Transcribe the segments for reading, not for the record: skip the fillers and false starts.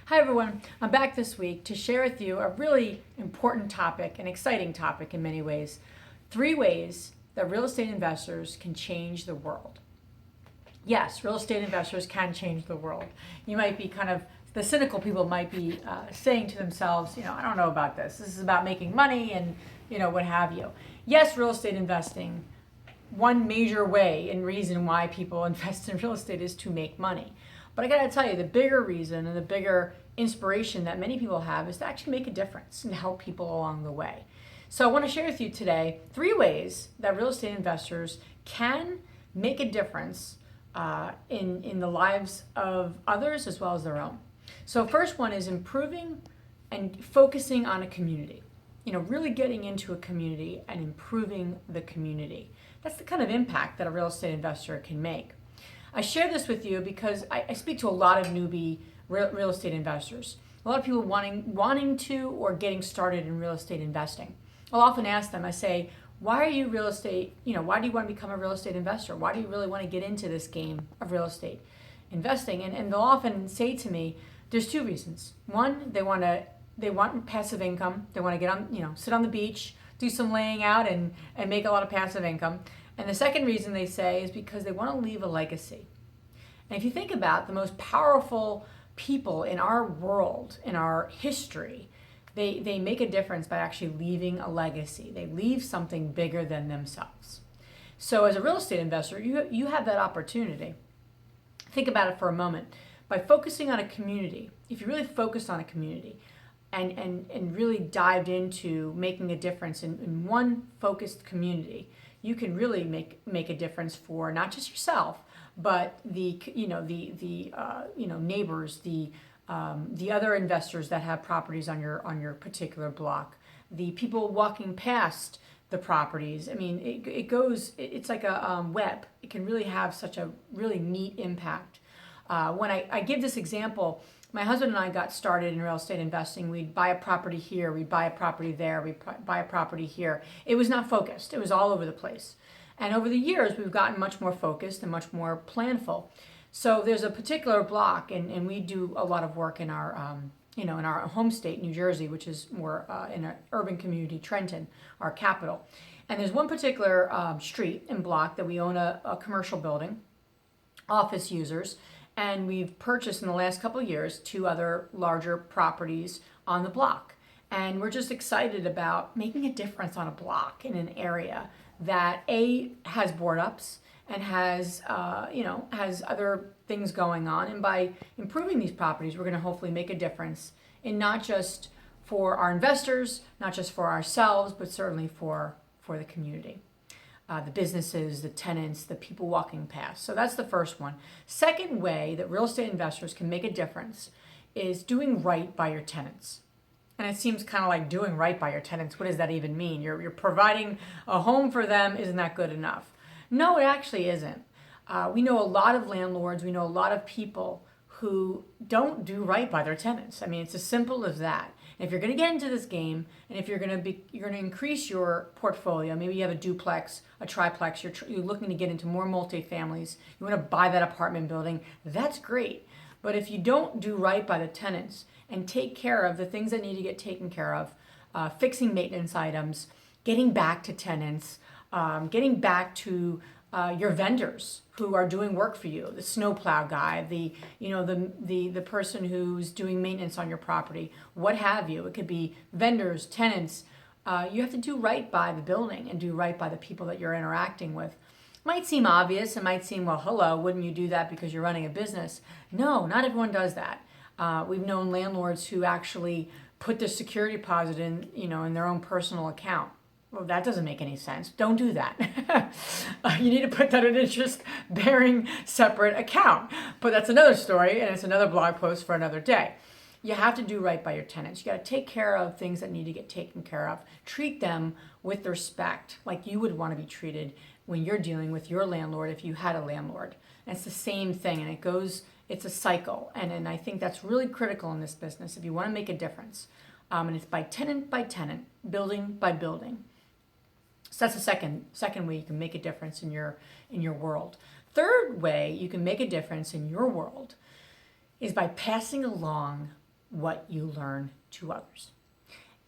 Hi everyone, I'm back this week to share with you a really important topic, an exciting topic in many ways. 3 ways that real estate investors can change the world. Yes, real estate investors can change the world. You might be the cynical people might be saying to themselves, I don't know about this. This is about making money and, what have you. Yes, real estate investing, one major way and reason why people invest in real estate is to make money. But I gotta tell you, the bigger reason and the bigger inspiration that many people have is to actually make a difference and help people along the way. So I want to share with you today 3 ways that real estate investors can make a difference in the lives of others as well as their own. So first one is improving and focusing on a community. Really getting into a community and improving the community. That's the kind of impact that a real estate investor can make. I share this with you because I speak to a lot of newbie real estate investors. A lot of people wanting to or getting started in real estate investing. I'll often ask them, I say, why are you why do you want to become a real estate investor? Why do you really want to get into this game of real estate investing? And they'll often say to me, there's 2 reasons. One, they want passive income. They want to get on, sit on the beach, do some laying out and make a lot of passive income. And the second reason they say is because they want to leave a legacy. And if you think about the most powerful people in our world, in our history, they make a difference by actually leaving a legacy. They leave something bigger than themselves. So as a real estate investor, you have that opportunity. Think about it for a moment. By focusing on a community, if you really focus on a community and really dived into making a difference in one focused community, you can really make a difference for not just yourself, but the neighbors, the other investors that have properties on your particular block, the people walking past the properties. I mean, it's like a web. It can really have such a really neat impact. When I give this example, my husband and I got started in real estate investing. We'd buy a property here, we'd buy a property there, we'd buy a property here. It was not focused. It was all over the place. And over the years, we've gotten much more focused and much more planful. So there's a particular block, and we do a lot of work in our, in our home state, New Jersey, which is more in an urban community, Trenton, our capital. And there's one particular street and block that we own a commercial building, office users, and we've purchased in the last couple of years 2 other larger properties on the block. And we're just excited about making a difference on a block in an area that has board ups and has other things going on. And by improving these properties, we're going to hopefully make a difference in not just for our investors, not just for ourselves, but certainly for the community. The businesses, the tenants, the people walking past. So that's the first one. Second way that real estate investors can make a difference is doing right by your tenants. And it seems kind of like doing right by your tenants. What does that even mean? You're providing a home for them. Isn't that good enough? No, it actually isn't. We know a lot of landlords. We know a lot of people who don't do right by their tenants. I mean, it's as simple as that. And if you're going to get into this game, and if you're going to increase your portfolio, maybe you have a duplex, a triplex, you're looking to get into more multifamilies, you want to buy that apartment building, that's great. But if you don't do right by the tenants and take care of the things that need to get taken care of, fixing maintenance items, getting back to tenants, getting back to your vendors who are doing work for you, the snowplow guy, the person who's doing maintenance on your property, what have you. It could be vendors, tenants. You have to do right by the building and do right by the people that you're interacting with. Might seem obvious. It might seem, well, hello, wouldn't you do that because you're running a business? No, not everyone does that. We've known landlords who actually put the security deposit in their own personal account. Well, that doesn't make any sense. Don't do that. You need to put that in an interest-bearing separate account. But that's another story, and it's another blog post for another day. You have to do right by your tenants. You got to take care of things that need to get taken care of. Treat them with respect, like you would want to be treated when you're dealing with your landlord if you had a landlord. And it's the same thing, and it's a cycle. And I think that's really critical in this business if you want to make a difference. And it's by tenant, building by building. So that's the second way you can make a difference in your world. Third way you can make a difference in your world is by passing along what you learn to others.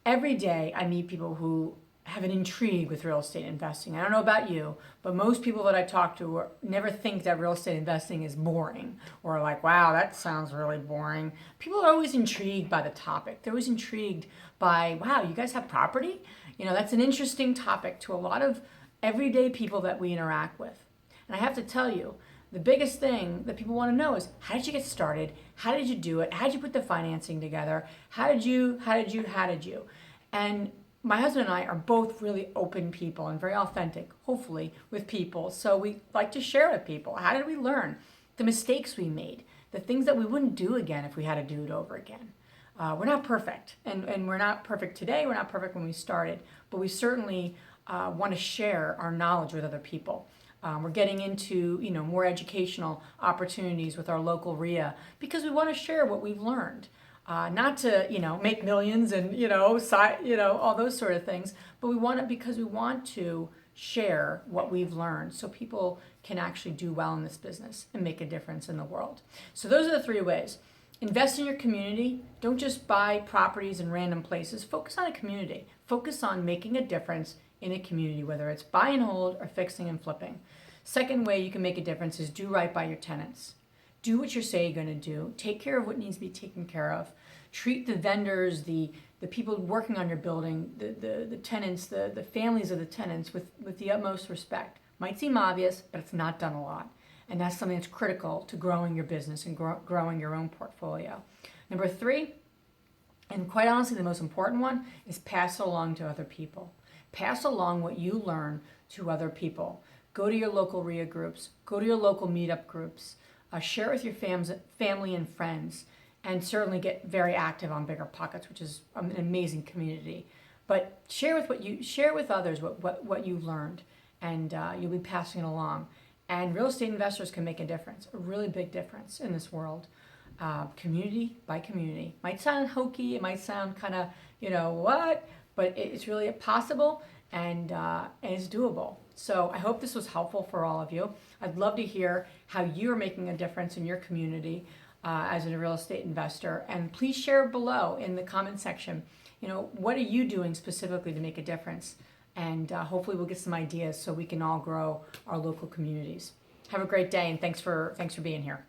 Every day I meet people who have an intrigue with real estate investing. I don't know about you, but most people that I talk to never think that real estate investing is boring or like, wow, that sounds really boring. People are always intrigued by the topic. They're always intrigued by, wow, you guys have property? That's an interesting topic to a lot of everyday people that we interact with. And I have to tell you, the biggest thing that people want to know is, how did you get started? How did you do it? How did you put the financing together? How did you? And my husband and I are both really open people and very authentic, hopefully, with people. So we like to share with people. How did we learn? The mistakes we made, the things that we wouldn't do again if we had to do it over again. We're not perfect, and we're not perfect today. We're not perfect when we started, but we certainly want to share our knowledge with other people. We're getting into more educational opportunities with our local RIA because we want to share what we've learned. Not to make millions and all those sort of things, but we want it because we want to share what we've learned so people can actually do well in this business and make a difference in the world. So those are the 3 ways. Invest in your community. Don't just buy properties in random places. Focus on a community. Focus on making a difference in a community, whether it's buy and hold or fixing and flipping. Second way you can make a difference is do right by your tenants. Do what you say you're going to do. Take care of what needs to be taken care of. Treat the vendors, the people working on your building, the tenants, the families of the tenants with the utmost respect. Might seem obvious, but it's not done a lot. And that's something that's critical to growing your business and growing your own portfolio. Number 3, and quite honestly the most important one, is pass it along to other people. Pass along what you learn to other people. Go to your local RIA groups. Go to your local meetup groups. Share with your family and friends, and certainly get very active on Bigger Pockets, which is an amazing community. But share with others what you've learned, and you'll be passing it along. And real estate investors can make a difference, a really big difference in this world. Community by community. Might sound hokey, it might sound kind of, what? But it's really possible, and it's doable. So I hope this was helpful for all of you. I'd love to hear how you're making a difference in your community as a real estate investor. And please share below in the comment section, what are you doing specifically to make a difference? And hopefully we'll get some ideas so we can all grow our local communities. Have a great day, and thanks for being here.